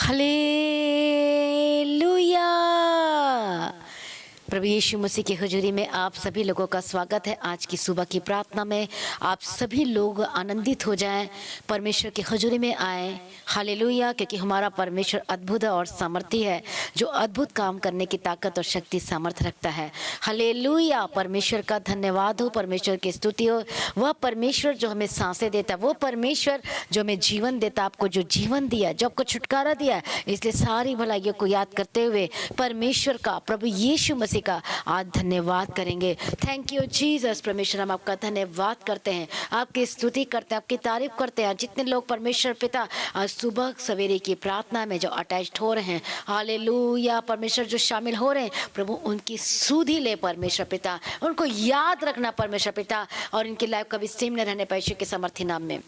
Hallelujah. प्रभु यीशु मसीह की हुजूरी में आप सभी लोगों का स्वागत है। आज की सुबह की प्रार्थना में आप सभी लोग आनंदित हो जाएं, परमेश्वर की हुजूरी में आए। हालेलुया, क्योंकि हमारा परमेश्वर अद्भुत और सामर्थी है, जो अद्भुत काम करने की ताकत और शक्ति सामर्थ रखता है। हालेलुया, परमेश्वर का धन्यवाद हो, परमेश्वर की स्तुति हो। वह परमेश्वर जो हमें सांसें देता है, वो परमेश्वर जो हमें जीवन देता, आपको जो जीवन दिया, जो आपको छुटकारा दिया, इसलिए सारी भलाइयों को याद करते हुए परमेश्वर का, प्रभु यीशु मसीह का आज धन्यवाद करेंगे। Thank you Jesus. परमेश्वर, हम आपका धन्यवाद करते हैं, आपकी स्तुति करते हैं, आपकी तारीफ करते हैं। जितने लोग परमेश्वर पिता आज सुबह सवेरे की प्रार्थना में जो अटैच्ड हो रहे हैं, हालेलुया, परमेश्वर जो शामिल हो रहे हैं, प्रभु उनकी सुधि ले परमेश्वर पिता, उनको याद रखना परमेश्वर पिता, और इनकी लाइफ कभी सेम न रहने पाए यीशु के समर्थी नाम में।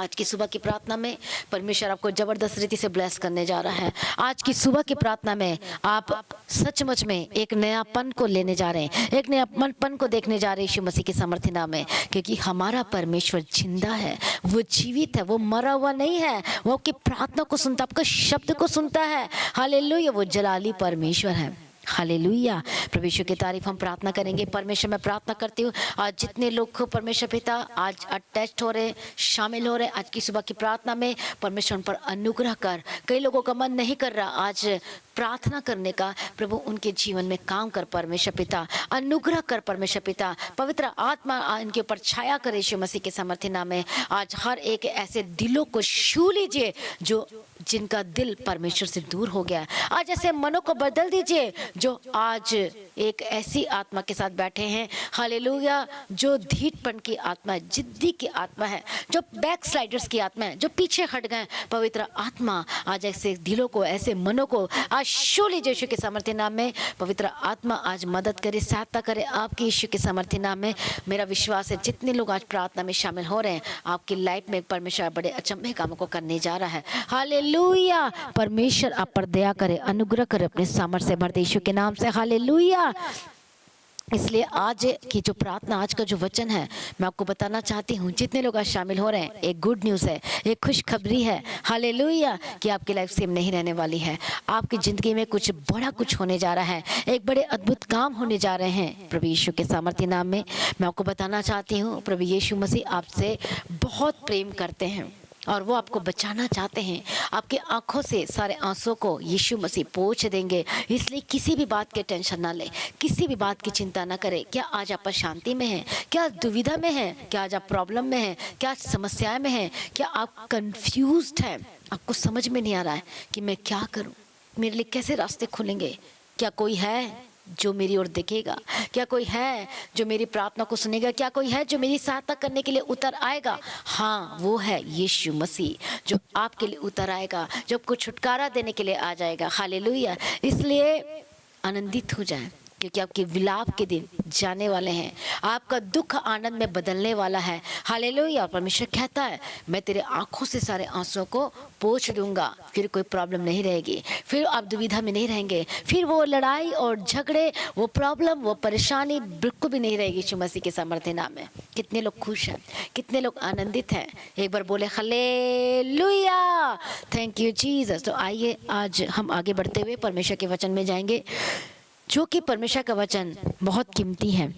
आज की सुबह की प्रार्थना में परमेश्वर आपको जबरदस्त रीति से ब्लेस करने जा रहा है। आज की सुबह की प्रार्थना में आप सचमुच में एक नयापन को लेने जा रहे हैं, एक नयापन को देखने जा रहे हैं यीशु मसीह के समर्थी नाम में, क्योंकि हमारा परमेश्वर जिंदा है, वो जीवित है, वो मरा हुआ नहीं है। वो आपकी प्रार्थना को सुनता, आपका शब्द को सुनता है। हालेलुया, वो जलाली परमेश्वर है। हालेलुया, प्रभु यीशु की तारीफ हम प्रार्थना करेंगे। परमेश्वर, मैं प्रार्थना करती हूँ आज जितने लोग को परमेश्वर पिता आज अटैच हो रहे, शामिल हो रहे आज की सुबह की प्रार्थना में, परमेश्वर उन पर अनुग्रह कर। कई लोगों का मन नहीं कर रहा आज प्रार्थना करने का, प्रभु उनके जीवन में काम कर परमेश्वर पिता, अनुग्रह कर परमेश्वर पिता, पवित्र आत्मा इनके ऊपर छाया करे यीशु मसीह के समर्थी नाम में। आज हर एक ऐसे दिलों को छू लीजिए जो जिनका दिल परमेश्वर से दूर हो गया। आज ऐसे मनों को बदल दीजिए जो आज एक ऐसी आत्मा के साथ बैठे हैं, हालेलुया, जो ढीठपन की आत्मा है, जिद्दी की आत्मा है, जो बैक स्लाइडर्स की आत्मा है, जो पीछे हट गए। पवित्र आत्मा आज ऐसे दिलों को, ऐसे मनों को आज छू लीजिए यीशु के सामर्थ्य नाम में। पवित्र आत्मा आज मदद करे, सहायता करे आपकी यीशु के सामर्थ्य नाम में। मेरा विश्वास है जितने लोग आज प्रार्थना में शामिल हो रहे हैं, आपकी लाइफ में परमेश्वर बड़े अचंभे कामों को करने जा रहा है। हालेलुया, परमेश्वर आप पर दया करे, अनुग्रह करे, अपने सामर्थ्य से भर दे यीशु के नाम से। हालेलुया। इसलिए आज की जो प्रार्थना, आज का जो वचन है, मैं आपको बताना चाहती हूँ जितने लोग आज शामिल हो रहे हैं, एक गुड न्यूज़ है, एक खुशखबरी है। हालेलुया, कि आपकी लाइफ सेम नहीं रहने वाली है। आपकी ज़िंदगी में कुछ बड़ा कुछ होने जा रहा है, एक बड़े अद्भुत काम होने जा रहे हैं प्रभु यीशु के सामर्थ्य नाम में। मैं आपको बताना चाहती हूँ प्रभु यीशु मसीह आपसे बहुत प्रेम करते हैं और वो आपको बचाना चाहते हैं। आपके आंखों से सारे आंसुओं को यीशु मसीह पोंछ देंगे। इसलिए किसी भी बात की टेंशन ना ले, किसी भी बात की चिंता ना करें। क्या आज आप अशांति में हैं? क्या दुविधा में हैं? क्या आज आप प्रॉब्लम में हैं? क्या आज समस्याएं में हैं? क्या आप कंफ्यूज्ड हैं? आपको समझ में नहीं आ रहा है कि मैं क्या करूं, मेरे लिए कैसे रास्ते खुलेंगे? क्या कोई है जो मेरी ओर देखेगा? क्या कोई है जो मेरी प्रार्थना को सुनेगा? क्या कोई है जो मेरी सहायता करने के लिए उतर आएगा? हाँ, वो है यीशु मसीह जो आपके लिए उतर आएगा, जो आपको छुटकारा देने के लिए आ जाएगा। हालेलुया। इसलिए आनंदित हो जाए, क्योंकि आपके विलाप के दिन जाने वाले हैं। आपका दुख आनंद में बदलने वाला है। हालेलुया। परमेश्वर कहता है मैं तेरे आंखों से सारे आंसुओं को पोंछ दूंगा, फिर कोई प्रॉब्लम नहीं रहेगी, फिर आप दुविधा में नहीं रहेंगे, फिर वो लड़ाई और झगड़े, वो प्रॉब्लम, वो परेशानी बिल्कुल भी नहीं रहेगी यीशु मसीह के सामर्थ्य नाम में। कितने लोग खुश हैं, कितने लोग आनंदित हैं? एक बार बोले हालेलुया, थैंक यू जीसस। तो आइए आज हम आगे बढ़ते हुए परमेश्वर के वचन में जाएंगे, जो कि परमेश्वर का वचन बहुत कीमती है।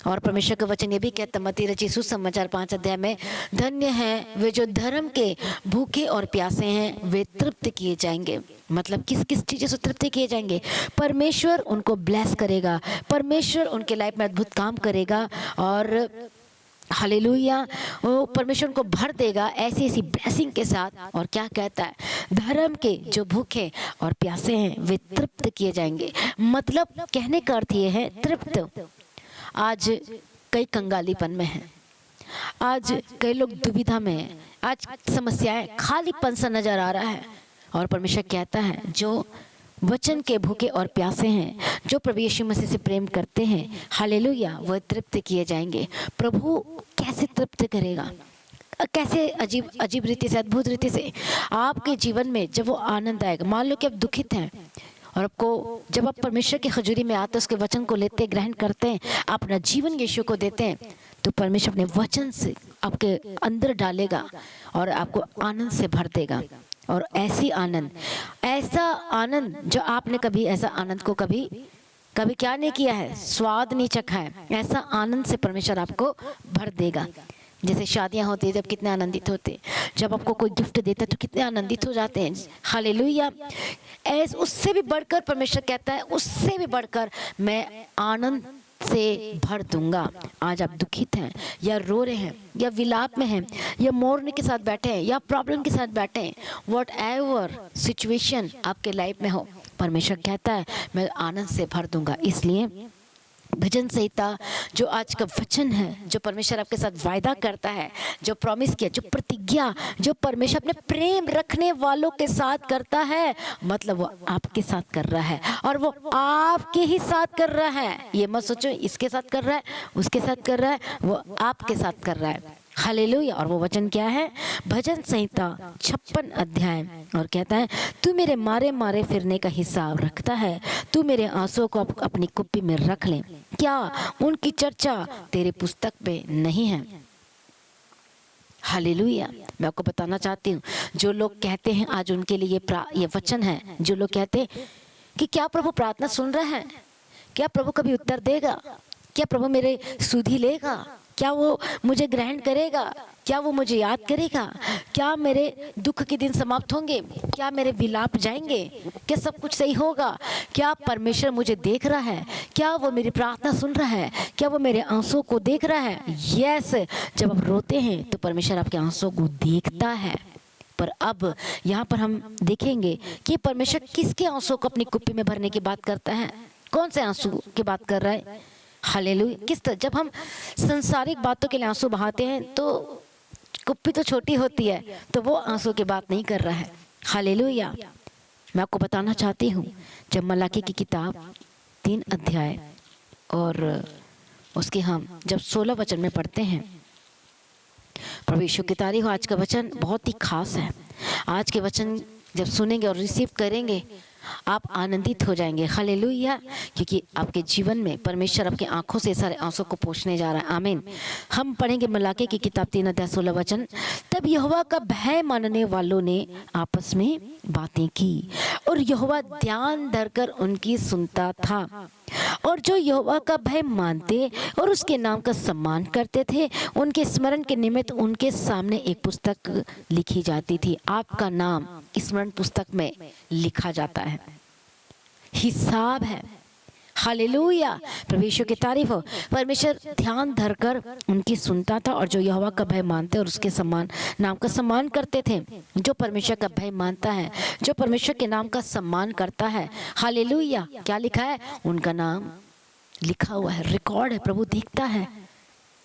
और परमेश्वर का वचन ये भी कहता, मत्ती रचित सुसमाचार 5 अध्याय में, धन्य हैं वे जो धर्म के भूखे और प्यासे हैं, वे तृप्त किए जाएंगे। मतलब किस किस चीज़ों से तृप्त किए जाएंगे? परमेश्वर उनको ब्लेस करेगा, परमेश्वर उनके लाइफ में अद्भुत काम करेगा और हालेलुया, वो परमेश्वर को भर देगा ऐसी ऐसी ब्लेसिंग के साथ। और क्या कहता है? धर्म के जो भूखे और प्यासे हैं वे तृप्त किए जाएंगे। मतलब कहने का अर्थ ये है तृप्त। आज कई कंगालीपन में हैं, आज कई लोग दुविधा में हैं, आज समस्याएं, खालीपन सा नजर आ रहा है। और परमेश्वर कहता है जो वचन के भूखे और प्यासे हैं, जो प्रभु यीशु मसीह से प्रेम करते हैं, हालेलुया, वह तृप्त किए जाएंगे। प्रभु कैसे तृप्त करेगा? कैसे? अजीब अजीब रीति से, अद्भुत रीति से आपके जीवन में जब वो आनंद आएगा। मान लो कि आप दुखित हैं और आपको, जब आप परमेश्वर की हजूरी में आते हैं, उसके वचन को लेते, ग्रहण करते हैं, अपना जीवन यीशु को देते हैं, तो परमेश्वर अपने वचन से आपके अंदर डालेगा और आपको आनंद से भर देगा। और ऐसी आनंद, ऐसा आनंद जो आपने कभी ऐसा आनंद को कभी कभी क्या नहीं किया है, स्वाद नहीं चखा है, ऐसा आनंद से परमेश्वर आपको भर देगा। जैसे शादियां होती है, जब कितने आनंदित होते हैं, जब आपको कोई गिफ्ट देता है तो कितने आनंदित हो जाते हैं। हालेलुया। ऐस उससे भी बढ़कर परमेश्वर कहता है, उससे भी बढ़कर मैं आनंद से भर दूंगा। आज आप दुखित हैं या रो रहे हैं या विलाप में हैं या मोर्ने के साथ बैठे हैं या प्रॉब्लम के साथ बैठे हैं, वॉट एवर सिचुएशन आपके लाइफ में हो, परमेश्वर कहता है मैं आनंद से भर दूंगा। इसलिए भजन संहिता जो आज का वचन है, जो परमेश्वर आपके साथ वायदा करता है, जो प्रॉमिस किया, जो प्रतिज्ञा जो परमेश्वर अपने प्रेम रखने वालों के साथ करता है, मतलब वो आपके साथ कर रहा है और वो आपके ही साथ कर रहा है। ये मत सोचो इसके साथ कर रहा है, उसके साथ कर रहा है, वो आपके साथ कर रहा है। हालेलुया। और वो वचन क्या है? भजन संहिता 56 अध्याय, और कहता है तू मेरे मारे मारे फिरने का हिसाब रखता है, तू मेरे आंसुओं को अपनी कुप्पी में रख ले, क्या उनकी चर्चा तेरे पुस्तक पे नहीं है? हालेलुया। मैं आपको बताना चाहती हूँ, जो लोग कहते हैं आज उनके लिए ये वचन है, जो लोग कहते हैं कि क्या प्रभु प्रार्थना सुन रहा है, क्या प्रभु कभी उत्तर देगा, क्या प्रभु मेरे सुधि लेगा, क्या वो मुझे ग्रहण करेगा, क्या वो मुझे याद करेगा, क्या मेरे दुख के दिन समाप्त होंगे, क्या मेरे विलाप जाएंगे, क्या सब कुछ सही होगा, क्या परमेश्वर मुझे देख रहा है, क्या वो मेरी प्रार्थना सुन रहा है, क्या वो मेरे आंसुओं को देख रहा है? यस, जब आप रोते हैं तो परमेश्वर आपके आंसुओं को देखता है। पर अब यहाँ पर हम देखेंगे कि परमेश्वर किसके आंसुओं को अपनी कुप्पी में भरने की बात करता है। कौन से आंसू की बात कर रहा है? हालेलुया। किस तरह? जब हम संसारिक बातों के लिए आंसू बहाते हैं तो कुप्पी तो छोटी होती है, तो वो आंसू की बात नहीं कर रहा है। हालेलुया। मैं आपको बताना चाहती हूँ, जब मलाकी की किताब 3 अध्याय और उसके हम जब 16 वचन में पढ़ते हैं, प्रभु यीशु की तारीफ। आज का वचन बहुत ही खास है। आज के वचन जब सुनेंगे और रिसीव करेंगे, आप आनंदित हो जाएंगे। हालेलुया। क्योंकि आपके जीवन में परमेश्वर आपकी आंखों से सारे आंसू को पोंछने जा रहा है। आमीन। हम पढ़ेंगे मलाकी की किताब 3 अध्याय 16 वचन। तब यहोवा का भय मानने वालों ने आपस में बातें की और यहोवा ध्यान धरकर उनकी सुनता था, और जो यहोवा का भय मानते और उसके नाम का सम्मान करते थे, उनके स्मरण के निमित्त उनके सामने एक पुस्तक लिखी जाती थी। आपका नाम स्मरण पुस्तक में लिखा जाता है, हिसाब है। हालेलुया। प्रभु यीशु की तारीफ हो। परमेश्वर ध्यान धरकर उनकी सुनता था, और जो यहोवा का भय मानते और उसके सम्मान नाम का सम्मान करते थे। जो परमेश्वर का भय मानता है, जो परमेश्वर के नाम का सम्मान करता है, हालेलुया, क्या लिखा है? उनका नाम लिखा हुआ है, रिकॉर्ड है। प्रभु देखता है।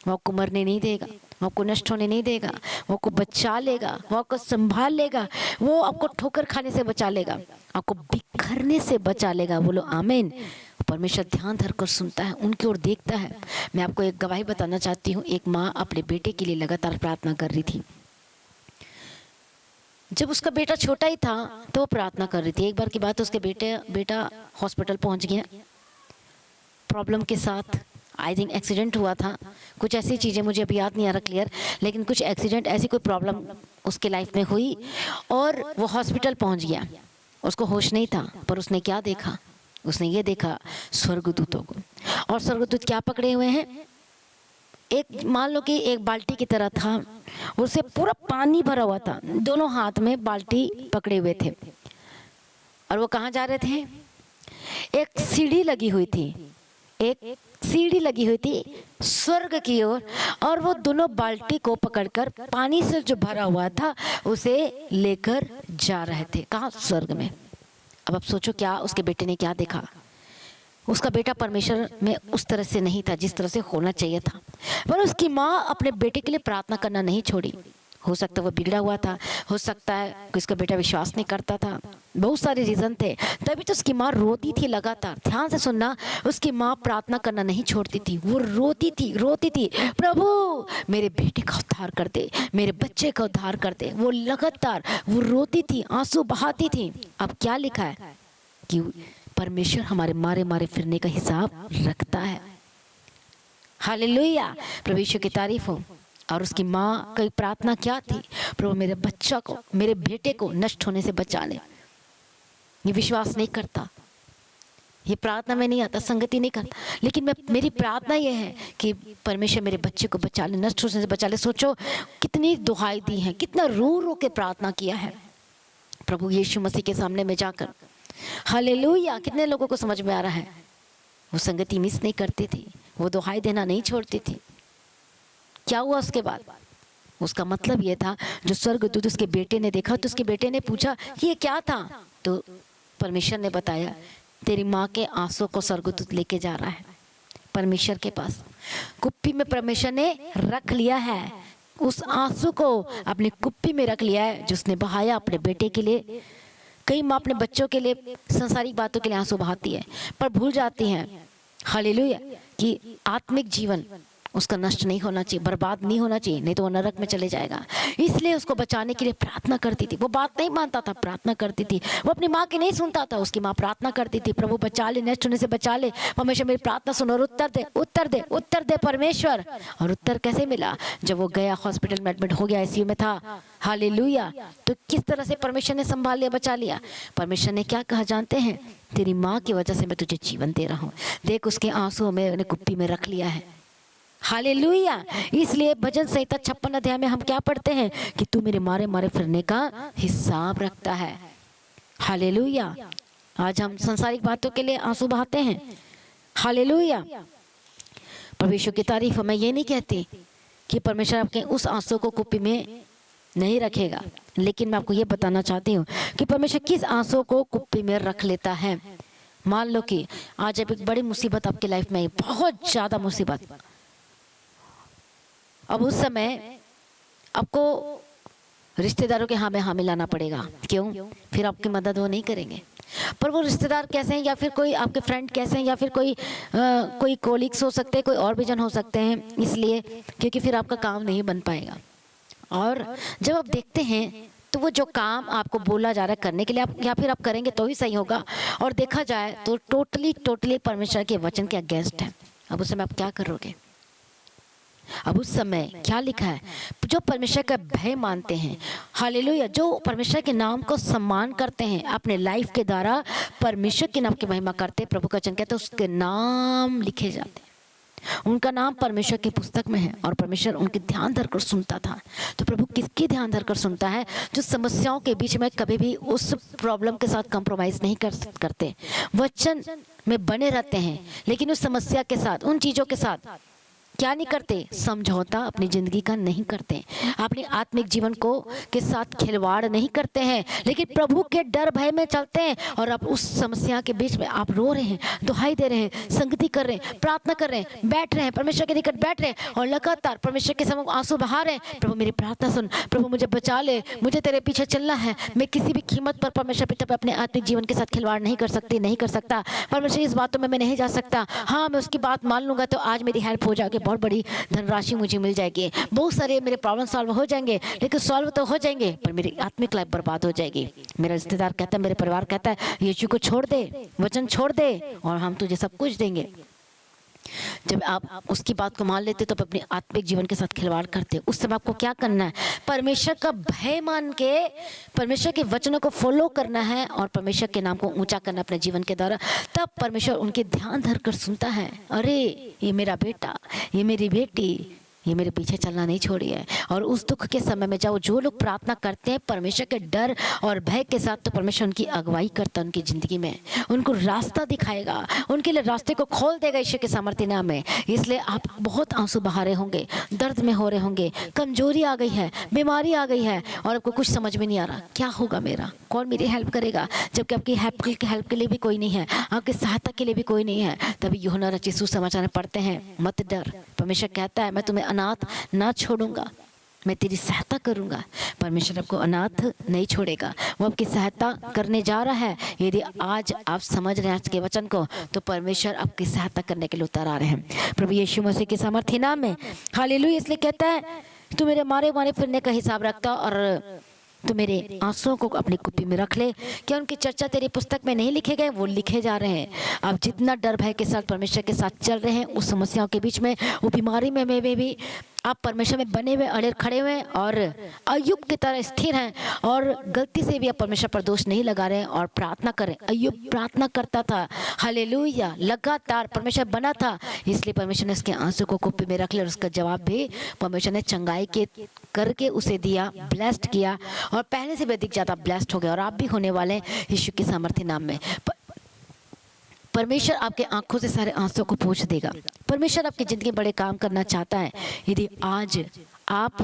वो आपको मरने नहीं देगा, वो आपको नष्ट होने नहीं देगा, वो आपको बचा लेगा, वो आपको संभाल लेगा, वो आपको ठोकर खाने से बचा लेगा, आपको बिखरने से बचा लेगा। बोलो आमीन। परमेश्वर ध्यान धरकर सुनता है, उनकी ओर देखता है। मैं आपको एक गवाही बताना चाहती हूँ। एक माँ अपने बेटे के लिए लगातार प्रार्थना कर रही थी। जब उसका बेटा छोटा ही था तो वो प्रार्थना कर रही थी। एक बार की बात, उसके बेटा हॉस्पिटल पहुंच गया प्रॉब्लम के साथ। आई थिंक एक्सीडेंट हुआ था, कुछ ऐसी चीज़ें मुझे अभी याद नहीं आ रहा क्लियर, लेकिन कुछ एक्सीडेंट, ऐसी कोई प्रॉब्लम उसके लाइफ में हुई और वो हॉस्पिटल पहुंच गया। उसको होश नहीं था, पर उसने क्या देखा? उसने ये देखा स्वर्गदूतों को। और स्वर्गदूत क्या पकड़े हुए हैं? एक, मान लो कि एक बाल्टी की तरह था, उससे पूरा पानी भरा हुआ था, दोनों हाथ में बाल्टी पकड़े हुए थे। और वो कहाँ जा रहे थे? एक सीढ़ी लगी हुई थी, एक सीढ़ी लगी हुई थी स्वर्ग की ओर, और वो दोनों बाल्टी को पकड़कर पानी से जो भरा हुआ था उसे लेकर जा रहे थे। कहाँ? स्वर्ग में। अब आप सोचो, क्या उसके बेटे ने क्या देखा? उसका बेटा परमेश्वर में उस तरह से नहीं था जिस तरह से होना चाहिए था, पर उसकी माँ अपने बेटे के लिए प्रार्थना करना नहीं छोड़ी। हो सकता है वो बिगड़ा हुआ था, हो सकता है कि उसका बेटा विश्वास नहीं करता था, बहुत सारे रीजन थे। तभी तो उसकी माँ रोती थी लगातार। ध्यान से सुनना, उसकी माँ प्रार्थना करना नहीं छोड़ती थी। वो रोती थी, प्रभु मेरे बेटे का उद्धार कर दे, मेरे बच्चे का उद्धार कर दे। वो लगातार वो रोती थी, आंसू बहाती थी। अब क्या लिखा है कि परमेश्वर हमारे मारे मारे फिरने का हिसाब रखता है। हालेलुया। प्रभु यीशु की तारीफ हो। और उसकी माँ की प्रार्थना क्या थी? प्रभु मेरे बच्चा को, मेरे बेटे को नष्ट होने से बचा ले। ये विश्वास नहीं करता, ये प्रार्थना में नहीं आता, संगति नहीं करता। लेकिन मेरी प्रार्थना ये है कि परमेश्वर मेरे बच्चे को बचा ले, नष्ट होने से बचा ले। सोचो कितनी दुहाई दी है, कितना रो रो के प्रार्थना किया है प्रभु यीशु मसीह के सामने में जाकर। हालेलुया। कितने लोगों को समझ में आ रहा है? वो संगति मिस नहीं करती थी, वो दुहाई देना नहीं छोड़ती थी। क्या हुआ उसके बाद? उसका मतलब ये था, जो स्वर्गदूत उसके बेटे ने देखा तो उसके बेटे ने पूछा ये क्या था, तो परमेश्वर ने बताया तेरी माँ के आंसू को स्वर्गदूत लेके जा रहा है परमेश्वर के पास। कुप्पी में परमेश्वर ने रख लिया है, उस आंसू को अपनी कुप्पी में रख लिया है जो उसने बहाया अपने बेटे के लिए। कई माँ अपने बच्चों के लिए सांसारिक बातों के लिए आंसू बहाती है, पर भूल जाती हैं हालेलुया कि आत्मिक जीवन उसका नष्ट नहीं होना चाहिए, बर्बाद नहीं होना चाहिए, नहीं तो वो नरक में चले जाएगा। इसलिए उसको बचाने के लिए प्रार्थना करती थी। वो बात नहीं मानता था, प्रार्थना करती थी। वो अपनी माँ की नहीं सुनता था, उसकी माँ प्रार्थना करती थी, प्रभु बचा ले, नष्ट होने से बचा ले, परमेश्वर मेरी प्रार्थना सुनो और उत्तर दे, उत्तर दे, उत्तर दे परमेश्वर। और उत्तर कैसे मिला? जब वो गया हॉस्पिटल में एडमिट हो गया, आईसीयू में था, हालेलुया, तो किस तरह से परमेश्वर ने संभाल लिया, बचा लिया। परमेश्वर ने क्या कहा जानते हैं? तेरी माँ की वजह से मैं तुझे जीवन दे रहा हूँ, देख उसके आंसू मैंने कुप्पी में रख लिया है। हालेलुया। इसलिए भजन संहिता 56 अध्याय में हम क्या पढ़ते हैं कि तू मेरे मारे मारे फिरने का हिसाब रखता है। हालेलुया। आज हम सांसारिक बातों के लिए आंसू बहाते हैं। हालेलुया। परमेश्वर की तारीफ। मैं ये नहीं कहती कि परमेश्वर आपके उस आंसू को कुप्पी में नहीं रखेगा, लेकिन मैं आपको ये बताना चाहती हूँ कि परमेश्वर किस आंसू को कुप्पी में रख लेता है। मान लो कि आज एक बड़ी मुसीबत आपकी लाइफ में आई, बहुत ज्यादा मुसीबत। अब उस समय आपको रिश्तेदारों के हाँ में हाँ मिलाना पड़ेगा। क्यों? फिर आपकी मदद वो नहीं करेंगे। पर वो रिश्तेदार कैसे हैं, या फिर कोई आपके फ्रेंड कैसे हैं, या फिर कोई कोलिग्स हो सकते हैं, कोई और भी जन हो सकते हैं, इसलिए क्योंकि फिर आपका काम नहीं बन पाएगा। और जब आप देखते हैं तो वो जो काम आपको बोला जा रहा है करने के लिए, आप या फिर आप करेंगे तो ही सही होगा, और देखा जाए तो टोटली परमेश्वर के वचन के अगेंस्ट है। अब उस समय आप क्या करोगे? अब उस समय क्या लिखा है? जो परमेश्वर का भय मानते हैं, हालेलुया, जो परमेश्वर के नाम को सम्मान करते हैं, अपने लाइफ के द्वारा परमेश्वर के नाम की महिमा करते हैं, प्रभु का वचन कहते हैं उसके नाम लिखे जाते हैं। उनका नाम परमेश्वर की पुस्तक में है और परमेश्वर उनके ध्यान धरकर सुनता था। तो प्रभु किसकी ध्यान धरकर सुनता है? जो समस्याओं के बीच में कभी भी उस प्रॉब्लम के साथ कंप्रोमाइज नहीं करते, वचन में बने रहते हैं, लेकिन उस समस्या के साथ, उन चीजों के साथ क्या नहीं करते? समझौता अपनी जिंदगी का नहीं करते, अपने आत्मिक जीवन को के साथ खिलवाड़ नहीं करते हैं, लेकिन प्रभु के डर भय में चलते हैं। और आप उस समस्या के बीच में आप रो रहे हैं, दुहाई दे रहे हैं, संगति कर रहे हैं, प्रार्थना कर रहे हैं, बैठ रहे हैं, परमेश्वर के निकट बैठ रहे हैं और लगातार परमेश्वर के सम्मुख आंसू बहा रहे हैं, प्रभु मेरी प्रार्थना सुन, प्रभु मुझे बचा ले, मुझे तेरे पीछे चलना है, मैं किसी भी कीमत पर परमेश्वर पिता पे अपने आत्मिक जीवन के साथ खिलवाड़ नहीं कर सकती, नहीं कर सकता। परमेश्वर इस बातों में मैं नहीं जा सकता। हाँ, मैं उसकी बात मान लूंगा तो आज मेरी हेल्प हो जाएगी, बहुत बड़ी धनराशि मुझे मिल जाएगी, बहुत सारे मेरे प्रॉब्लम सॉल्व हो जाएंगे, लेकिन सॉल्व तो हो जाएंगे पर मेरी आत्मिक लाइफ बर्बाद हो जाएगी। मेरा रिश्तेदार कहता है, मेरे परिवार कहता है यीशु को छोड़ दे, वचन छोड़ दे और हम तुझे सब कुछ देंगे। जब आप उसकी बात को मान लेते तो आप अपने आत्मिक जीवन के साथ खिलवाड़ करते। उस समय आपको क्या करना है? परमेश्वर का भय मान के परमेश्वर के वचनों को फॉलो करना है और परमेश्वर के नाम को ऊंचा करना अपने जीवन के द्वारा। तब परमेश्वर उनके ध्यान धरकर सुनता है, अरे ये मेरा बेटा, ये मेरी बेटी, ये मेरे पीछे चलना नहीं छोड़ी है। और उस दुख के समय में जाओ, जो लोग प्रार्थना करते हैं परमेश्वर के डर और भय के साथ, तो परमेश्वर उनकी अगुवाई करता है, उनकी जिंदगी में उनको रास्ता दिखाएगा, उनके लिए रास्ते को खोल देगा ईश्वर के सामर्थ्य नाम में। इसलिए आप बहुत आंसू बहा रहे होंगे, दर्द में हो रहे होंगे, कमजोरी आ गई है, बीमारी आ गई है और आपको कुछ समझ में नहीं आ रहा क्या होगा मेरा, कौन मेरी हेल्प करेगा, जबकि आपकी हेल्प के लिए भी कोई नहीं है, आपकी सहायता के लिए भी कोई नहीं है। तभी यूहन्ना रचित सुसमाचार में पढ़ते हैं, मत डर, परमेश्वर कहता है मैं तुम्हें अनाथ ना छोड़ूंगा, मैं तेरी सहायता करूंगा। परमेश्वर आपको अनाथ नहीं छोड़ेगा, वो आपकी सहायता करने जा रहा है। यदि आज आप समझ रहे हैं आज के वचन को, तो परमेश्वर आपकी सहायता करने के लिए उतर आ रहे हैं प्रभु यीशु मसीह के सामर्थ्य नाम में। हालेलुया। इसलिए कहता है तू मेरे मारे मारे फिरने का हिसाब रखता और तो मेरे आंसुओं को अपनी कुप्पी में रख ले। क्या उनकी चर्चा तेरी पुस्तक में नहीं लिखे गए? वो लिखे जा रहे हैं। आप जितना डर भय के साथ परमेश्वर के साथ चल रहे हैं, उस समस्याओं के बीच में, वो बीमारी में भी आप परमेश्वर में बने हुए अड़े खड़े हुए हैं और अय्यूब की तरह स्थिर हैं और गलती से भी आप परमेश्वर पर दोष नहीं लगा रहे हैं और प्रार्थना करें। अय्यूब प्रार्थना करता था, हालेलुया, लगातार परमेश्वर बना था, इसलिए परमेश्वर ने उसके आंसू को कुप्पी में रख लिया और उसका जवाब भी परमेश्वर ने चंगाई के करके उसे दिया, ब्लेस्ड किया और पहले से भी अधिक ज़्यादा ब्लेस्ड हो गया। और आप भी होने वाले हैं यीशु के सामर्थ्य नाम में। परमेश्वर आपके आंखों से सारे आंसू को पोंछ देगा। परमेश्वर आपकी ज़िंदगी में बड़े काम करना चाहता है। यदि आज आप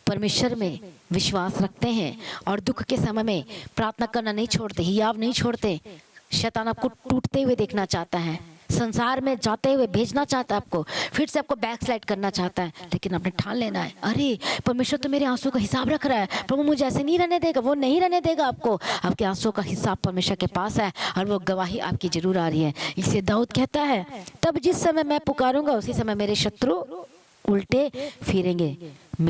परमेश्वर में विश्वास रखते हैं और दुख के समय में प्रार्थना करना नहीं छोड़ते, हियाव नहीं छोड़ते, शैतान आपको टूटते हुए देखना चाहता है, संसार में जाते हुए भेजना चाहता है, आपको फिर से आपको बैकस्लाइड करना चाहता है। लेकिन आपने ठान लेना है, अरे परमेश्वर तो मेरे आंसू का हिसाब रख रहा है, प्रभु मुझे ऐसे नहीं रहने देगा, वो नहीं रहने देगा आपको। आपके आंसू का हिसाब परमेश्वर के पास है और वो गवाही आपकी जरूर आ रही है। इसलिए दाऊद कहता है, तब जिस समय मैं पुकारूंगा उसी समय मेरे शत्रु उल्टे फिरेंगे।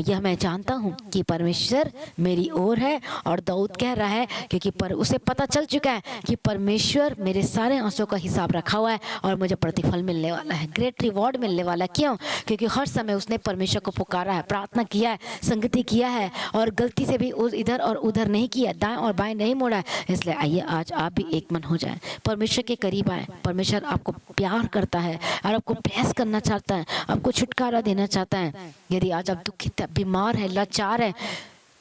यह मैं जानता हूँ कि परमेश्वर मेरी ओर है। और दाऊद कह रहा है क्योंकि उसे पता चल चुका है कि परमेश्वर मेरे सारे आंसू का हिसाब रखा हुआ है और मुझे प्रतिफल मिलने वाला है, ग्रेट रिवॉर्ड मिलने वाला है। क्यों? क्योंकि हर समय उसने परमेश्वर को पुकारा है, प्रार्थना किया है, संगति किया है और गलती से भी इधर और उधर नहीं किया, दाएं और बाएं नहीं मोड़ा है। इसलिए आइए आज आप भी एक मन हो जाए, परमेश्वर के करीब आए। परमेश्वर आपको प्यार करता है और आपको ब्लेस करना चाहता है, आपको छुटकारा देना चाहता है। यदि आज आप दुखित, बीमार है, लाचार है,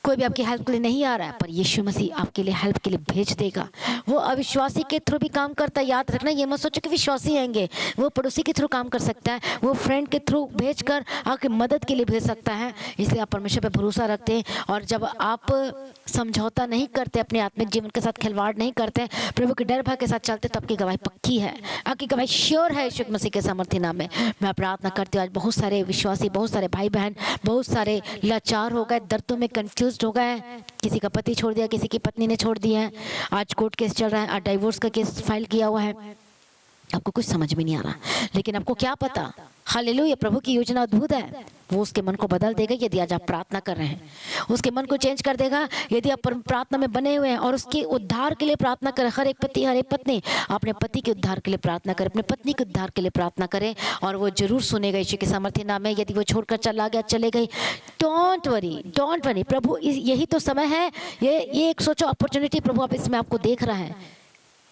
कोई भी आपकी हेल्प के लिए नहीं आ रहा है, पर यीशु मसीह आपके लिए हेल्प के लिए भेज देगा। वो अविश्वासी के थ्रू भी काम करता है, याद रखना। ये मत सोचो कि विश्वासी आएंगे, वो पड़ोसी के थ्रू काम कर सकता है, वो फ्रेंड के थ्रू भेजकर आपकी मदद के लिए भेज सकता है। इसलिए आप परमेश्वर पे भरोसा रखते हैं और जब आप समझौता नहीं करते, अपने आत्मिक जीवन के साथ खिलवाड़ नहीं करते, प्रभु के डर भय के साथ चलते, तो आपकी गवाही पक्की है, आपकी गवाही श्योर है यीशु मसीह के सामर्थ्य नाम में। मैं प्रार्थना करती हूँ आज बहुत सारे विश्वासी, बहुत सारे भाई बहन, बहुत सारे लाचार हो गए, दर्दों में कंफ्यूज हो गए, किसी का पति छोड़ दिया, किसी की पत्नी ने छोड़ दिया है, आज कोर्ट केस चल रहा है, आज डिवोर्स का केस फाइल किया हुआ है, आपको कुछ समझ में नहीं आ रहा। लेकिन आपको क्या पता, हालेलुया, प्रभु की योजना अद्भुत है, वो उसके मन को बदल देगा यदि आज आप प्रार्थना कर रहे हैं, उसके मन को चेंज कर देगा यदि आप प्रार्थना में बने हुए हैं और उसके उद्धार के लिए प्रार्थना करें। हर एक पति, हर एक पत्नी अपने पति के उद्धार के लिए प्रार्थना करें, अपने पत्नी के उद्धार के लिए प्रार्थना करें और वो जरूर सुनेगा यीशु के सामर्थ्य नाम में। यदि वो छोड़कर चला गया, चले गई, डोंट वरी, प्रभु यही तो समय है, ये एक सोचो अपॉर्चुनिटी प्रभु आप इसमें आपको देख रहा है,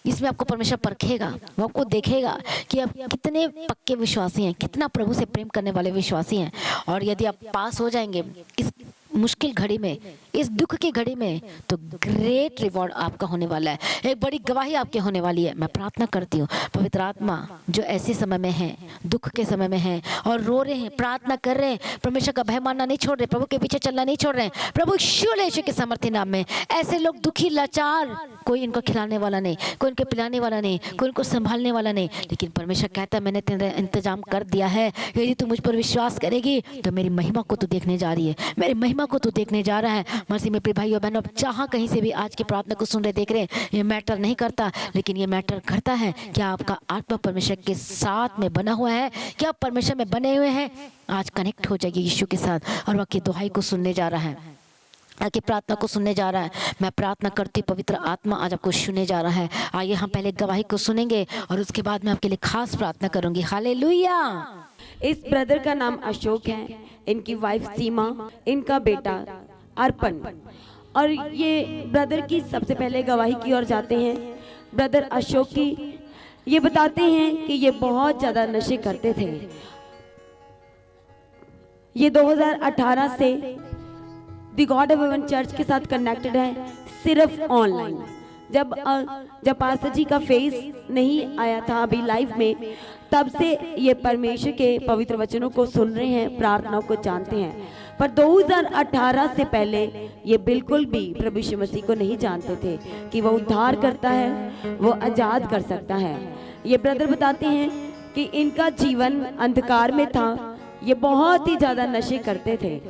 इसमें आपको परमेश्वर परखेगा, वो आपको देखेगा कि आप कितने पक्के विश्वासी हैं, कितना प्रभु से प्रेम करने वाले विश्वासी हैं। और यदि आप पास हो जाएंगे इस मुश्किल घड़ी में, इस दुख की घड़ी में, तो ग्रेट रिवॉर्ड आपका होने वाला है, एक बड़ी गवाही आपके होने वाली है। मैं प्रार्थना करती हूँ पवित्र आत्मा जो ऐसे समय में है, दुख के समय में है और रो रहे हैं, प्रार्थना कर रहे हैं, परमेश्वर का भय मानना नहीं छोड़ रहे, प्रभु के पीछे चलना नहीं छोड़ रहे हैं, प्रभु यीशु के सामर्थ्य नाम में ऐसे लोग दुखी, लाचार, कोई इनको खिलाने वाला नहीं, कोई इनको पिलाने वाला नहीं, कोई इनको संभालने वाला नहीं, लेकिन परमेश्वर कहता है मैंने तेरा इंतजाम कर दिया है। यदि तू मुझ पर विश्वास करेगी तो मेरी महिमा को तू देखने जा रही है, मेरी महिमा को तू देखने जा रहा है। मसीह में प्रिय भाइयों बहनों, जहाँ कहीं से भी आज की प्रार्थना को सुन रहे, देख रहे, ये मैटर नहीं करता, लेकिन ये मैटर करता है क्या आपका आत्मा परमेश्वर के साथ में बना हुआ है, क्या आप परमेश्वर में बने हुए हैं। आज कनेक्ट हो जाइए यीशु के साथ और वह की दुहाई को सुनने जा रहा है, आपकी प्रार्थना को सुनने जा रहा है। मैं प्रार्थना करती पवित्र आत्मा आज आपको सुनने जा रहा है। आइए हम पहले गवाही को सुनेंगे और उसके बाद मैं आपके लिए खास प्रार्थना करूंगी। हालेलुया। इस ब्रदर का नाम अशोक है, इनकी वाइफ सीमा, इनका बेटा अर्पण। और ये ब्रदर की सबसे पहले गवाही की ओर जाते हैं। ब्रदर अशोक की ये बताते हैं कि ये बहुत ज़्यादा नशे करते थे। ये 2018 से the God of haven church के साथ कनेक्टेड है, सिर्फ ऑनलाइन। जब पास्टर जी का फेस नहीं आया था अभी लाइव में, तब से ये परमेश्वर के पवित्र वचनों को सुन रहे हैं, प्रार्थनाओं को जानते हैं। पर 2018 से पहले ये बिल्कुल भी प्रभु यीशु मसीह को नहीं जानते थे कि वो उद्धार करता है, वो आजाद कर सकता है। ये ब्रदर बताते हैं कि इनका जीवन अंधकार में था, ये बहुत ही ज़्यादा नशे करते थे,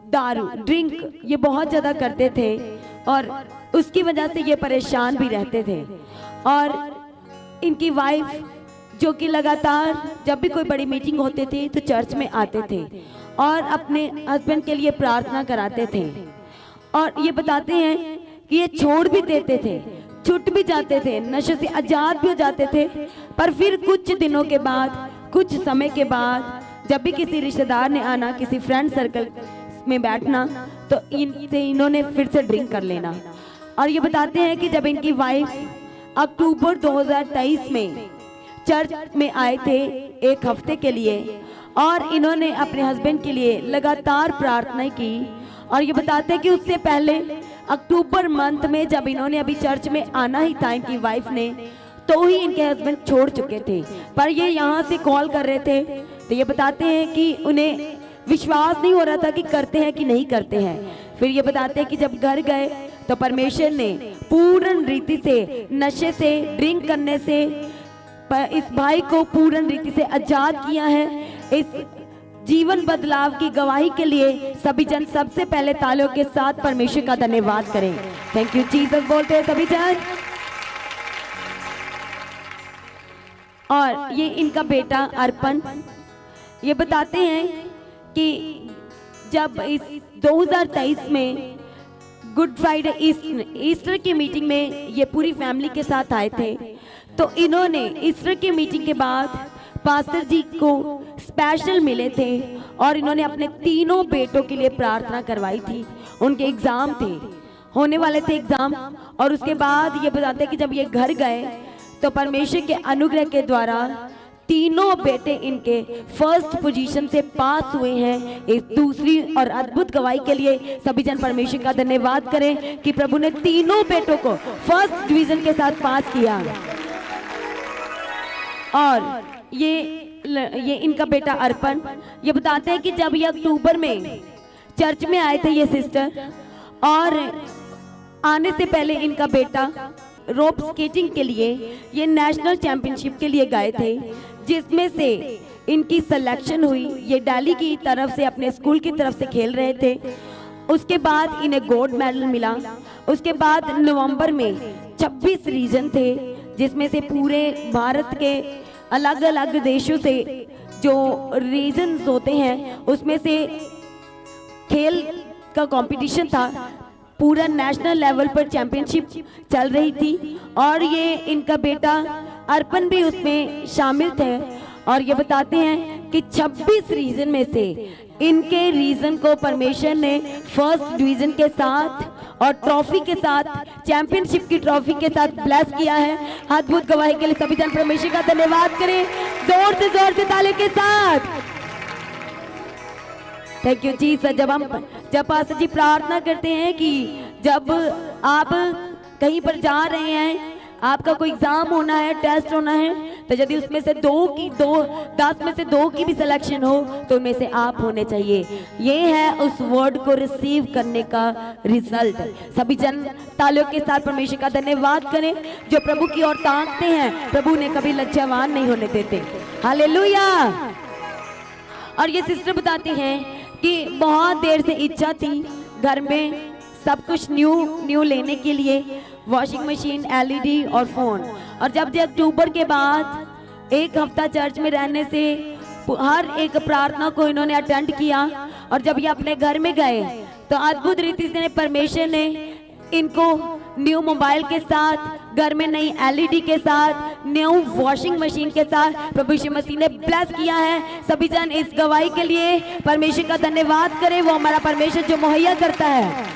दारू, ड्रिंक ये बहुत ज़्यादा करते थे और उसकी वजह से ये परेशान भी रहते थे। और इनकी वाइफ जो कि लगातार जब भी कोई बड़ी मीटिंग होती थी तो चर्च में आते थे और अपने हस्बैंड के लिए प्रार्थना कराते थे। और ये बताते हैं कि ये छोड़ भी देते थे, छूट भी जाते थे, नशे से आजाद भी हो जाते थे। पर फिर कुछ दिनों के बाद, कुछ समय के बाद जब भी किसी रिश्तेदार ने आना, किसी फ्रेंड सर्कल में बैठना, तो इन्होंने फिर से ड्रिंक कर लेना। और ये बताते हैं कि जब इनकी वाइफ अक्टूबर 2023 में चर्च में आए थे एक हफ्ते के लिए, और इन्होंने अपने हस्बैंड के लिए लगातार प्रार्थना की। और ये बताते हैं कि उससे पहले अक्टूबर मंथ में जब इन्होंने अभी चर्च में आना ही था इनकी वाइफ ने, तो ही इनके हस्बैंड छोड़ चुके थे। पर ये यहाँ से कॉल कर रहे थे, तो ये बताते हैं कि उन्हें विश्वास नहीं हो रहा था कि करते हैं कि नहीं करते हैं। फिर ये बताते हैं कि जब घर गए तो परमेश्वर ने पूर्ण रीति से नशे से, ड्रिंक करने से इस भाई को पूर्ण रीति से आजाद किया है। इस जीवन बदलाव की गवाही के लिए सभी जन सबसे पहले तालियों के साथ परमेश्वर का धन्यवाद करें। थैंक यू जीसस बोलते हैं सभी जन। और ये इनका बेटा अर्पण, ये बताते हैं कि जब इस 2023 में गुड फ्राइडे ईस्टर की मीटिंग में ये पूरी फैमिली के साथ आए थे, तो इन्होंने ईस्टर की मीटिंग के बाद पास्टर जी को स्पेशल मिले थे और इन्होंने अपने तीनों बेटों के लिए प्रार्थना करवाई थी। उनके एग्जाम थे, होने वाले थे एग्जाम। और उसके बाद ये बताते हैं कि जब ये घर गए तो परमेश्वर के अनुग्रह के द्वारा तीनों बेटे इनके फर्स्ट पोजीशन से पास हुए हैं। इस दूसरी और अद्भुत गवाही के लिए सभी जन परमेश्वर का धन्यवाद करें कि प्रभु ने तीनों बेटों को फर्स्ट डिवीजन के साथ पास किया। और ये इनका बेटा अर्पण, ये बताते हैं कि जब ये अक्टूबर में चर्च में आए थे ये सिस्टर, और आने से पहले इनका बेटा रोप स्केटिंग के लिए ये नेशनल चैंपियनशिप के लिए गए थे, जिसमें से इनकी सिलेक्शन हुई। ये दिल्ली की तरफ से, अपने स्कूल की तरफ से खेल रहे थे। उसके बाद इन्हें गोल्ड मेडल मिला। उसके बाद नवंबर में 26 रीजन थे, जिसमें से पूरे भारत के अलग अलग देशों से जो रीजन्स होते हैं उसमें से खेल का कंपटीशन था। पूरा नेशनल लेवल पर चैंपियनशिप चल रही थी और ये इनका बेटा अर्पण भी उसमें शामिल थे। और ये बताते हैं कि 26 रीजन में से इनके रीजन को परमेश्वर ने फर्स्ट डिवीजन के साथ और ट्रॉफी के साथ, चैंपियनशिप की ट्रॉफी के साथ ब्लेस किया है। अद्भुत गवाही के लिए सभी जन परमेश्वर का धन्यवाद करें जोर से ताली के साथ। Thank you ji sir. जब पास्टर जी प्रार्थना करते हैं कि जब आप कहीं पर जा रहे हैं, आपका कोई एग्जाम होना है, टेस्ट होना है, तो यदि उसमें से 10 में से 2 की भी सिलेक्शन हो तो उनमें से आप होने चाहिए। ये है उस वर्ड को रिसीव करने का रिजल्ट। सभी जन तालियों के साथ परमेश्वर का धन्यवाद करें। जो प्रभु की ओर ताकते हैं, प्रभु ने कभी लज्जावान नहीं होने देते। हालेलुया। और ये सिस्टर बताते हैं कि बहुत देर से इच्छा थी घर में सब कुछ न्यू लेने के लिए, वॉशिंग मशीन, एलईडी और फोन। और जब अक्टूबर के बाद एक हफ्ता चर्च में रहने से हर एक प्रार्थना को इन्होंने अटेंड किया, और जब ये अपने घर में गए तो अद्भुत रीति से परमेश्वर ने इनको न्यू मोबाइल के साथ, घर में नई एलईडी के साथ, न्यू वॉशिंग मशीन के साथ प्रभु यीशु मसीह ने ब्लेस किया है। सभी जन इस गवाही के लिए परमेश्वर का धन्यवाद करें। वो हमारा परमेश्वर जो मुहैया करता है।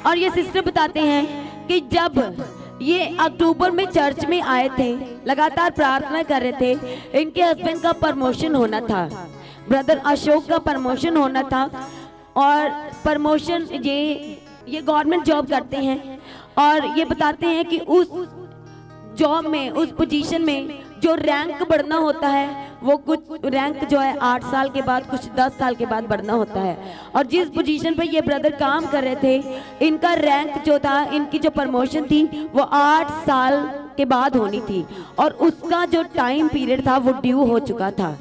और ये सिस्टर बताते हैं कि जब ये अक्टूबर में चर्च में आए थे, लगातार प्रार्थना कर रहे थे, इनके हस्बैंड का प्रमोशन होना था, ब्रदर अशोक का प्रमोशन होना था। और प्रमोशन ये गवर्नमेंट जॉब करते हैं, और ये बताते हैं कि उस जॉब में, उस पोजीशन में जो रैंक बढ़ना होता है, वो कुछ रैंक जो है 8 साल के बाद, कुछ 10 साल के बाद बढ़ना होता है। और जिस पोजीशन पे ये ब्रदर काम कर रहे थे, इनका रैंक जो था, इनकी जो प्रमोशन थी वो 8 साल के बाद होनी थी, और उसका जो टाइम पीरियड था वो ड्यू हो चुका था।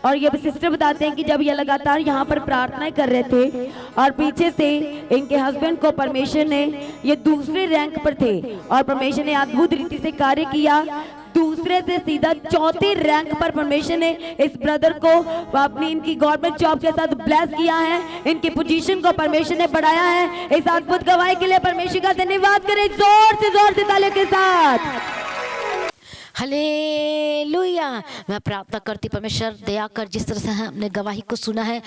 और ये सिस्टर बताते हैं कि जब ये लगातार यहाँ पर प्रार्थना कर रहे थे और पीछे से इनके हस्बैंड को परमेश्वर ने, ये दूसरे रैंक पर थे और परमेश्वर ने अद्भुत रीति से कार्य किया। दूसरे से सीधा 4थे रैंक पर परमेश्वर ने इस ब्रदर को अपनी इनकी गवर्नमेंट जॉब के साथ ब्लेस किया है। इनकी पोजीशन को परमेश्वर ने बढ़ाया है। इस अद्भुत गवाही के लिए परमेश्वर का धन्यवाद करें जोर से तालियों के साथ। हालेलुया। मैं प्रार्थना करती परमेश्वर दया कर, जिस तरह से हमने गवाही को सुना है,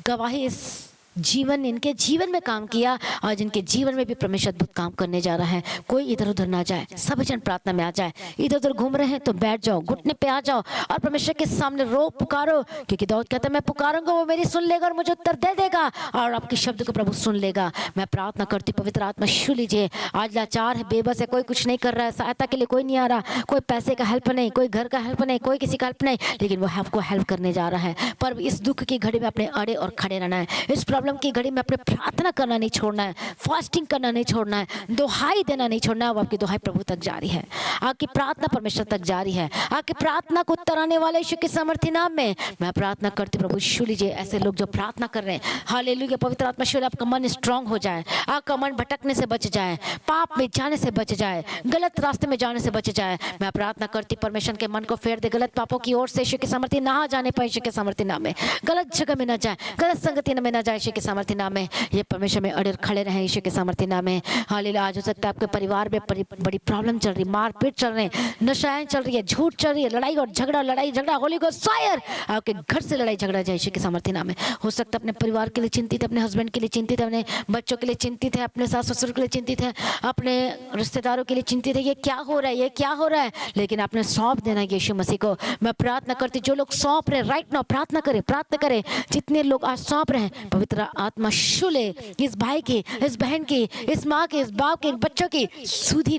गवाही इस जीवन, इनके जीवन में काम किया, आज इनके जीवन में भी परमेश्वर अद्भुत काम करने जा रहा है। कोई इधर उधर ना जाए, सभी जन प्रार्थना में आ जाए। इधर उधर घूम रहे हैं तो बैठ जाओ, घुटने पे आ जाओ और परमेश्वर के सामने रो, पुकारो, क्योंकि दाऊद कहता है मैं पुकारूंगा, वो मेरी सुन लेगा और मुझे उत्तर दे देगा और आपके शब्द को प्रभु सुन लेगा। मैं प्रार्थना करती पवित्र आत्मा छू लीजिए। आज लाचार है, बेबस है, कोई कुछ नहीं कर रहा है, सहायता के लिए कोई नहीं आ रहा, कोई पैसे का हेल्प नहीं, कोई घर का हेल्प नहीं, कोई किसी का हेल्प नहीं, लेकिन वो आपको हेल्प करने जा रहा है। पर इस दुख की घड़ी में अपने अड़े और खड़े रहना है। इस प्रॉब्लम की घड़ी में अपने प्रार्थना करना नहीं छोड़ना है, फास्टिंग करना नहीं छोड़ना है, दुहाई देना नहीं छोड़ना है। वो आपकी दुहाई प्रभु तक जारी है, आपकी प्रार्थना परमेश्वर तक जारी है, आपकी प्रार्थना को उत्तर आने वाले यीशु के सामर्थ्य नाम में मैं प्रार्थना करती प्रभु छू लीजिए। ऐसे लोग जो प्रार्थना कर रहे हैं, हालेलुया, पवित्र आत्मा छू ले, आपका मन स्ट्रांग हो जाए, आपका मन भटकने से बच जाए, पाप में जाने से बच जाए, गलत रास्ते में जाने से बच जाए। मैं प्रार्थना करती परमेश्वर के मन को फेर दे, गलत पापों की ओर से यीशु के सामर्थ्य ना जाने पाए, यीशु के सामर्थ्य नाम में गलत जगह में ना जाए, गलत संगति में ना जाए, यीशु के सामर्थ्य नाम में ये परमेश्वर में अड़े खड़े रहे यीशु के सामर्थ्य नाम में। हालेलुया। आज हो सकता है आपके परिवार में बड़ी प्रॉब्लम चल रही, मारपीट चल रहे हैं, नशाएं चल रही है, झूठ चल रही है, लड़ाई और झगड़ा, होली गोस्ट फायर, आपके घर से लड़ाई झगड़ा जाए यीशु के सामर्थ्य नाम में। हो सकता है अपने परिवार के लिए चिंतित है, अपने हस्बैंड के लिए चिंतित है, अपने बच्चों के लिए चिंतित है, अपने सास ससुर के लिए चिंतित है, अपने रिश्तेदारों के लिए चिंतित है, ये क्या हो रहा है, ये क्या हो रहा है, लेकिन आपने सौंप देना यीशु मसीह को। मैं प्रार्थना करती जो लोग सौंप रहे राइट नाउ, प्रार्थना करें, जितने लोग आज सौंप रहे हैं, पवित्र आत्मा छू ले इस भाई की, इस बहन की, इस माँ की, इस बाप के, बच्चों की सुधी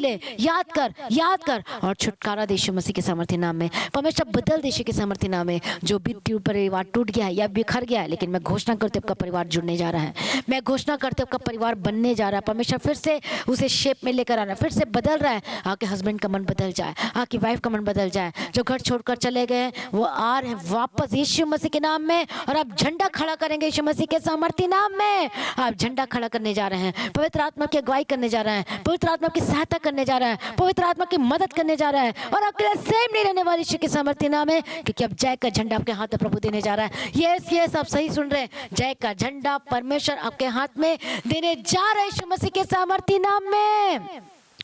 ले, याद कर और छुटकारा दे यीशु मसीह के सामर्थ्य नाम में। परमेश्वर बदल दे यीशु के सामर्थ्य नाम में। जो भी परिवार टूट गया है या बिखर गया है, लेकिन मैं घोषणा करते आपका परिवार जुड़ने जा रहा है, मैं घोषणा करते आपका परिवार बनने जा रहा है। परमेश्वर फिर से उसे शेप में लेकर आ रहा है, फिर से बदल रहा है। आपके हस्बैंड का मन बदल जाए, आपकी वाइफ का मन बदल जाए, जो घर छोड़कर चले गए वो आ रहे हैं वापस यीशु मसीह के नाम में, और आप झंडा खड़ा करेंगे यीशु मसीह के सामर्थ्य नाम में। आप झंडा खड़ा करने जा रहे हैं, पवित्र आत्मा की अगुवाई करने जा रहे हैं, पवित्र आत्मा की सहायता करने जा रहे हैं, पवित्र आत्मा की मदद करने जा रहा है, और आपके लिए सेम नहीं रहने वाली यीशु के सामर्थ्य नाम है, क्योंकि अब जय का झंडा आपके हाथ में प्रभु देने जा रहा है। यस आप सही सुन रहे हैं, जय का झंडा परमेश्वर आपके हाथ में देने जा रहा है यीशु मसीह के सामर्थ्य नाम में।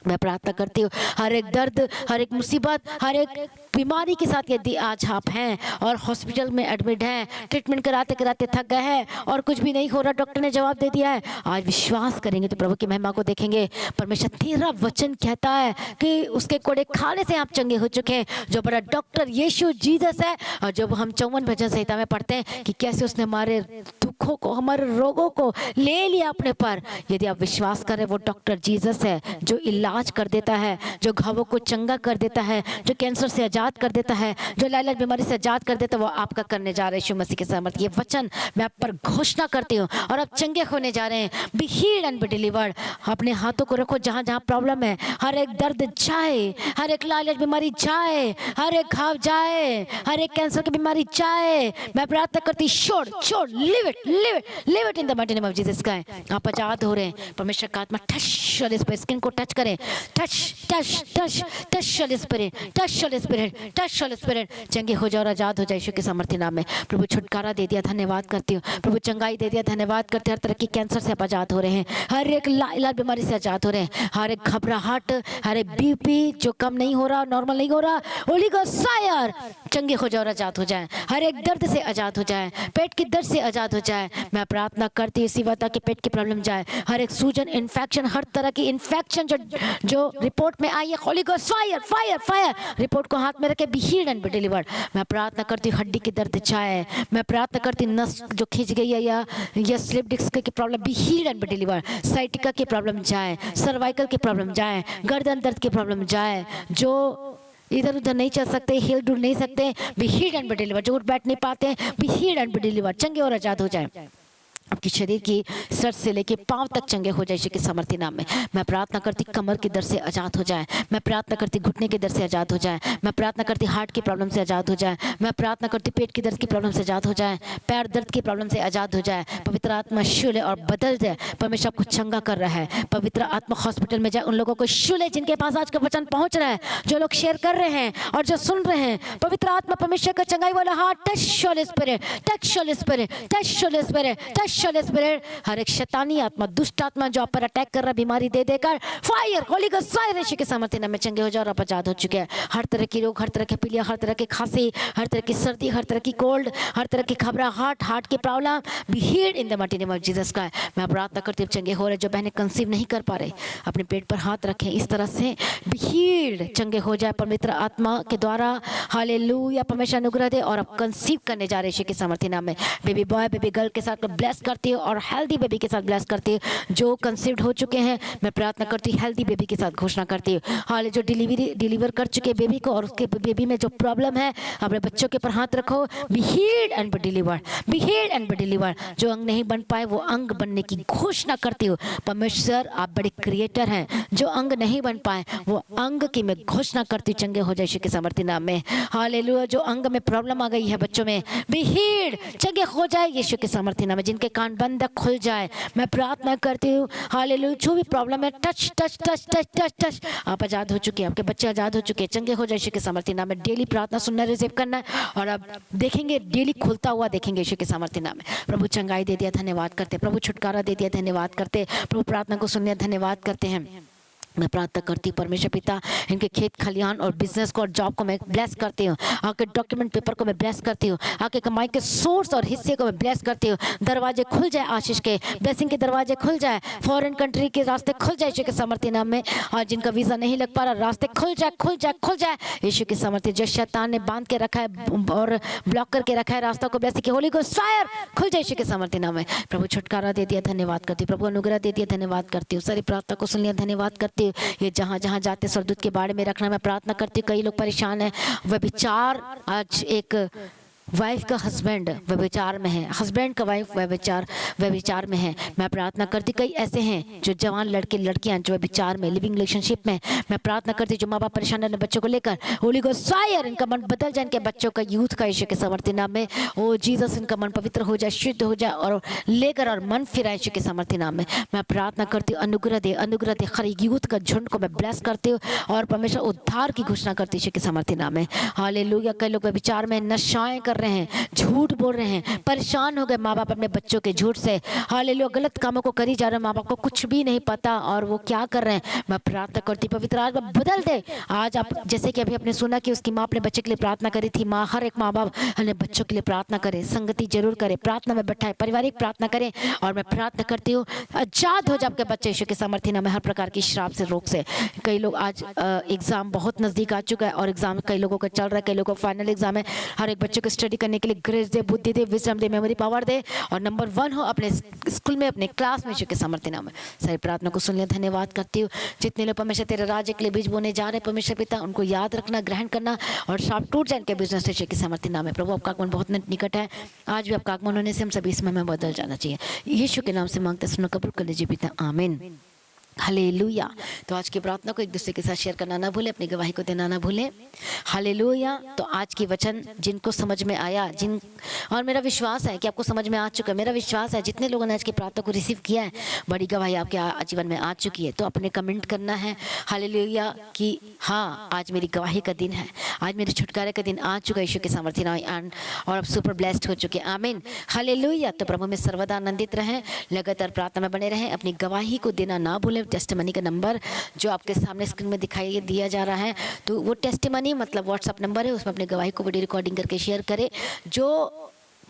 मैं प्रार्थना करती हूँ हर एक दर्द, हर एक मुसीबत, हर एक बीमारी के साथ यदि आज आप हैं और हॉस्पिटल में एडमिट हैं, ट्रीटमेंट कराते कराते थक गए हैं और कुछ भी नहीं हो रहा, डॉक्टर ने जवाब दे दिया है, आज विश्वास करेंगे तो प्रभु की महिमा को देखेंगे। परमेश्वर तेरा वचन कहता है कि उसके कोड़े खाने से आप चंगे हो चुके हैं। जो बड़ा डॉक्टर यीशु जीसस है, और जब हम 54 भजन संहिता में पढ़ते हैं कि कैसे उसने हमारे दुखों को, हमारे रोगों को ले लिया अपने पर, यदि आप विश्वास करें वो डॉक्टर जीसस है जो इलाज कर देता है, जो घावों को चंगा कर देता है, जो कैंसर से आजाद कर देता है, जो लाइलाज बीमारी से आजाद कर देता है, वो आपका करने जा रहे हैं यीशु मसीह के सामर्थ्य। ये वचन मैं आप पर घोषणा करती हूँ, और आप चंगे होने जा रहे हैं। B healed and be delivered. अपने हाथों को रखो जहाँ जहाँ प्रॉब्लम है, हर एक दर्द जाए, हर एक लाइलाज बीमारी जाए, हर एक घाव जाए, हर एक कैंसर की बीमारी जाए। मैं प्रार्थना करती छोड़ live it in the mighty name of Jesus Christ. आप आजाद हो रहे हैं। परमेश्वर का आत्मा टच और इस पर स्किन को टच करें, टच स्पिरिट, चंगे हो जाओ और आजाद हो जाए यीशु के सामर्थ्य नाम में। प्रभु छुटकारा दे दिया, धन्यवाद करती हूँ। प्रभु चंगाई दे दिया, धन्यवाद करते हैं। हर तरह की कैंसर से आप आजाद हो रहे हैं, हर एक लाइलाज बीमारी से आजाद हो रहे हैं, हर एक घबराहट, हर एक बीपी जो कम नहीं हो रहा, नॉर्मल नहीं हो रहा, होली गोस्ट फायर, चंगे हो जाओ और आजाद हो जाए। हर एक दर्द से आजाद हो जाए, पेट की दर्द से आजाद हो जाए। मैं प्रार्थना करती हूँ सीवता के पेट की प्रॉब्लम जाए, हर एक सूजन, इन्फेक्शन, हर तरह की इन्फेक्शन जो रिपोर्ट में आई है, होली गोस्ट फायर, रिपोर्ट को हाथ में रखे, B healed and be delivered. मैं प्रार्थना करती हूँ हड्डी की दर्द जाए। मैं प्रार्थना करती हूँ नस जो खिंच गई है या स्लिप डिस्क की problem, B healed and be delivered. Sciatica की प्रॉब्लम जाए, सर्वाइकल की प्रॉब्लम जाए, गर्दन दर्द की प्रॉब्लम जाए, जो इधर उधर नहीं चल सकते, हिल डुल नहीं सकते, be healed and be delivered. जो उठ बैठ नहीं पाते, be healed and be delivered. चंगे और आजाद हो जाए। आपकी शरीर की सर से लेके पांव तक चंगे हो जाए यीशु के सामर्थ्य नाम में। मैं प्रार्थना करती कमर की दर्द से आजाद हो जाए। मैं प्रार्थना करती घुटने की दर्द से आजाद हो जाए। मैं प्रार्थना करती हार्ट की प्रॉब्लम से आजाद हो जाए। मैं प्रार्थना करती पेट की दर्द की प्रॉब्लम से आजाद हो जाए, पैर दर्द की प्रॉब्लम से आजाद हो जाए। पवित्र आत्मा छू ले और बदल जाए। परमेश्वर आपको चंगा कर रहा है। पवित्र आत्मा हॉस्पिटल में जाए, उन लोगों को छू ले जिनके पास आज का वचन पहुंच रहा है, जो लोग शेयर कर रहे हैं और जो सुन रहे हैं। पवित्र आत्मा परमेश्वर का चंगाई वाला हाथ touch holy spirit, touch holy spirit, touch holy spirit, touch sexual spirit, हर एक शैतानी आत्मा, दुष्ट आत्मा जो आप पर अटैक कर रहा, बीमारी दे देकर फायर, होली गॉस्ट फायर यीशु के सामर्थ्य नाम में चंगे हो जाओ और आप आजाद हो चुके हैं। हर तरह की रोग, हर तरह के पीलिया, हर तरह की खांसी, हर तरह की सर्दी, हर तरह की कोल्ड, हर तरह की घबराहट, हार्ट की problem be healed in the mighty name of Jesus Christ. मैं प्रार्थना करती हूँ चंगे हो रहे, जो बहनें कंसीव नहीं कर पा रहे अपने पेट पर हाथ रखें, इस तरह से बी हील्ड, चंगे हो जाए पवित्र आत्मा के द्वारा। हालेलुया, परमेश्वर अनुग्रह दे और अब कंसीव करने जा रहे यीशु के सामर्थ्य नाम में। बेबी बॉय, बेबी गर्ल के साथ ब्लेस करती हूँ और हेल्दी बेबी के साथ ब्लेस करती हूँ। जो कंसीव्ड हो चुके हैं मैं प्रार्थना करती हूँ हेल्दी बेबी के साथ घोषणा करती हूँ। हाल जो डिलीवर कर चुके बेबी को और उसके बेबी में जो प्रॉब्लम है, अपने बच्चों के ऊपर हाथ रखो, B healed and B deliver, B healed and B deliver. जो अंग नहीं बन पाए वो अंग बनने की घोषणा करती हूँ। परमेश्वर आप बड़े क्रिएटर हैं, जो अंग नहीं बन पाए वो अंग की मैं घोषणा करती हूँ चंगे हो जाए यीशु के सामर्थ्य नाम में। हालेलुया, जो अंग में प्रॉब्लम आ गई है बच्चों में, बी हील्ड, चंगे हो जाए यीशु के सामर्थ्य नाम में। जिनके कान बंद खुल जाए मैं प्रार्थना करती हूँ। हालेलुया, जो भी प्रॉब्लम है touch touch touch touch touch touch, आप आजाद हो चुके हैं, आपके बच्चे आजाद हो चुके हैं, चंगे हो जाए यीशु के सामर्थ्य नाम में। डेली प्रार्थना सुनना, रिसीव करना है और अब देखेंगे डेली खुलता हुआ देखेंगे यीशु के सामर्थ्य नाम में। प्रभु चंगाई दे दिया, धन्यवाद करते, प्रभु छुटकारा दे दिया, धन्यवाद करते, प्रभु प्रार्थना को सुनने धन्यवाद करते हैं। मैं प्रार्थना करती हूँ परमेश्वर पिता, इनके खेत खलिहान और बिजनेस को और जॉब को मैं ब्लेस करती हूँ। आपके डॉक्यूमेंट पेपर को मैं ब्लेस करती हूँ। आपके कमाई के सोर्स और हिस्से को मैं ब्लेस करती हूँ। दरवाजे खुल जाए आशीष के, ब्लेसिंग के दरवाजे खुल जाए, फॉरेन कंट्री के रास्ते खुल जाए यीशु के सामर्थ्य नाम में। और जिनका वीज़ा नहीं लग पा रहा रास्ते खुल जाए, खुल जाए, खुल जाए यीशु के सामर्थ्य। जो शैतान ने बांध के रखा है और ब्लॉक करके रखा है रास्ता को, ब्लेसिंग के होली गॉस्ट फायर खुल जाए यीशु के सामर्थ्य नाम में। प्रभु छुटकारा दे दिया, धन्यवाद करती हूँ। प्रभु अनुग्रह दे दिया, धन्यवाद करती हूँ। सारी प्रार्थना को सुन लिया, धन्यवाद करती हूँ। ये जहाँ जहाँ जाते सरदूत के बारे में रखना मैं प्रार्थना करती हूँ। कई लोग परेशान हैं, वह विचार, आज एक वाइफ का हस्बैंड व्यभिचार में है, हस्बैंड का वाइफ व्यभिचार में है। मैं प्रार्थना करती, कई ऐसे हैं जो जवान लड़के लड़कियां जो व्यभिचार में, लिविंग रिलेशनशिप में, मैं प्रार्थना करती जो माँ बाप परेशान है बच्चों को लेकर, होली गॉस्ट फायर, इनका मन बदल जाए, इनके बच्चों का, यूथ का यीशु के सामर्थ्य नाम में। ओ जीसस, इनका मन पवित्र हो जाए, शुद्ध हो जाए और लेकर और मन फिराए यीशु के सामर्थ्य नाम में। मैं प्रार्थना करती हूँ अनुग्रह दे, अनुग्रह दे। हर यूथ का झुंड को मैं ब्लेस करती हूँ और परमेश्वर उद्धार की घोषणा करती हूँ यीशु के सामर्थ्य नाम में। हालेलुया, कई लोग व्यभिचार में नशाएं कर रहे हैं, झूठ बोल रहे हैं, परेशान हो गए माँ बाप अपने बच्चों के झूठ से। हालेलुया, गलत कामों को करी जा रहे हैं, माँ बाप को कुछ भी नहीं पता और वो क्या कर रहे हैं। मैं प्रार्थना करती पवित्र आत्मा बदल दे। आज आप जैसे कि अभी आपने सुना कि उसकी माँ अपने बच्चे के लिए प्रार्थना करी थी। माँ, हर एक माँ बाप अपने बच्चों के लिए प्रार्थना करे, संगति जरूर करे, प्रार्थना में बैठाए, पारिवारिक प्रार्थना करें। और मैं प्रार्थना करती हूँ आजाद हो जाए आपके बच्चे यीशु के सामर्थ्य नाम में, हर प्रकार की श्राप से, रोग से। कई लोग आज एग्जाम बहुत नजदीक आ चुका है और एग्जाम कई लोगों का चल रहा है, कई लोगों का फाइनल एग्जाम है। हर एक बच्चे को स्टडी करने के लिए ग्रेस दे, बुद्धि दे, विजडम दे, मेमोरी पावर दे और नंबर 1 हो अपने स्कूल में, अपने क्लास में यीशु के सामर्थ्य नाम में। सारी प्रार्थना को सुन लिया, धन्यवाद करती हूँ। जितने लोग परमेश्वर तेरे राज्य के लिए बीज बोने जा रहे हैं परमेश्वर पिता, उनको याद रखना, ग्रहण करना और श्राप टूट जाए इनके बिजनेस यीशु के सामर्थ्य नाम में। प्रभु आपका आगमन बहुत निकट है, आज भी आपका आगमन होने से हम सभी इसमें बदल जाना चाहिए। यीशु के नाम से मांगते सुनो, कबूल कर लीजिए पिता, आमीन, हालेलुया। तो आज की प्रार्थना को एक दूसरे के साथ शेयर करना ना भूलें, अपनी गवाही को देना ना भूलें। हालेलुया। तो आज की वचन जिनको समझ में आया, और मेरा विश्वास है कि आपको समझ में आ चुका है, मेरा विश्वास है जितने लोगों ने आज की प्रार्थना को रिसीव किया है, बड़ी गवाही आपके जीवन में आ चुकी है। तो अपने कमेंट करना है हालेलुया कि हाँ, आज मेरी गवाही का दिन है, आज मेरे छुटकारे का दिन आ चुका है यीशु के सामर्थ्य नाम, और अब सुपर ब्लेस्ड हो चुके, आमीन, हालेलुया। तो प्रभु में सर्वदा आनंदित रहें, लगातार प्रार्थना में बने रहें, अपनी गवाही को देना ना भूलें। टेस्टिमनी का नंबर जो आपके सामने स्क्रीन में दिखाई दिया जा रहा है, तो वो टेस्टिमनी मतलब व्हाट्सएप नंबर है, उसमें अपनी गवाही को वीडियो रिकॉर्डिंग करके शेयर करें। जो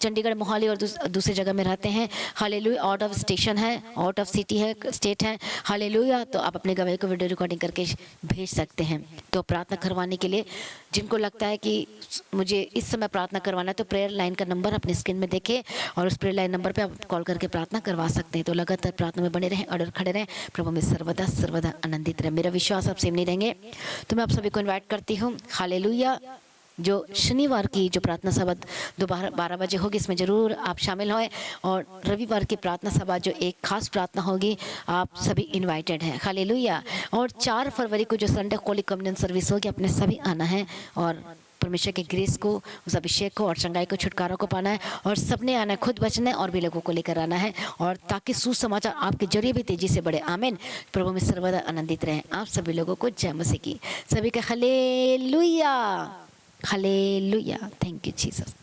चंडीगढ़, मोहाली और दूसरी जगह में रहते हैं, हालेलुया, आउट ऑफ स्टेशन है, आउट ऑफ सिटी है, स्टेट है, हालेलुया, तो आप अपने गवाही को वीडियो रिकॉर्डिंग करके भेज सकते हैं। तो प्रार्थना करवाने के लिए जिनको लगता है कि मुझे इस समय प्रार्थना करवाना है, तो प्रेयर लाइन का नंबर अपनी स्क्रीन में देखें और उस प्रेयर लाइन नंबर पे आप कॉल करके प्रार्थना करवा सकते हैं। तो लगातार प्रार्थना में बने रहें, ऑर्डर खड़े रहें, प्रभु में सर्वदा आनंदित रहें। मेरा विश्वास आप सेम नहीं रहेंगे, तो मैं आप सभी को इन्वाइट करती हूँ, हालेलुया, जो शनिवार की जो प्रार्थना सभा दोपहर 12 बजे होगी, इसमें ज़रूर आप शामिल हों। और रविवार की प्रार्थना सभा जो एक खास प्रार्थना होगी, आप सभी इनवाइटेड हैं, हालेलुया। और 4 फरवरी को जो संडे होली कम्युनियन सर्विस होगी, अपने सभी आना है और परमेश्वर के ग्रेस को, उस अभिषेक को और चंगाई को, छुटकारा को पाना है। और सबने आना है, खुद बचना है और भी लोगों को लेकर आना है, और ताकि सुसमाचार आपके जरिए भी तेजी से बढ़े, आमीन। प्रभु में सर्वदा आनंदित रहें। आप सभी लोगों को जय मसीह की, सभी का hallelujah, hallelujah, thank you Jesus.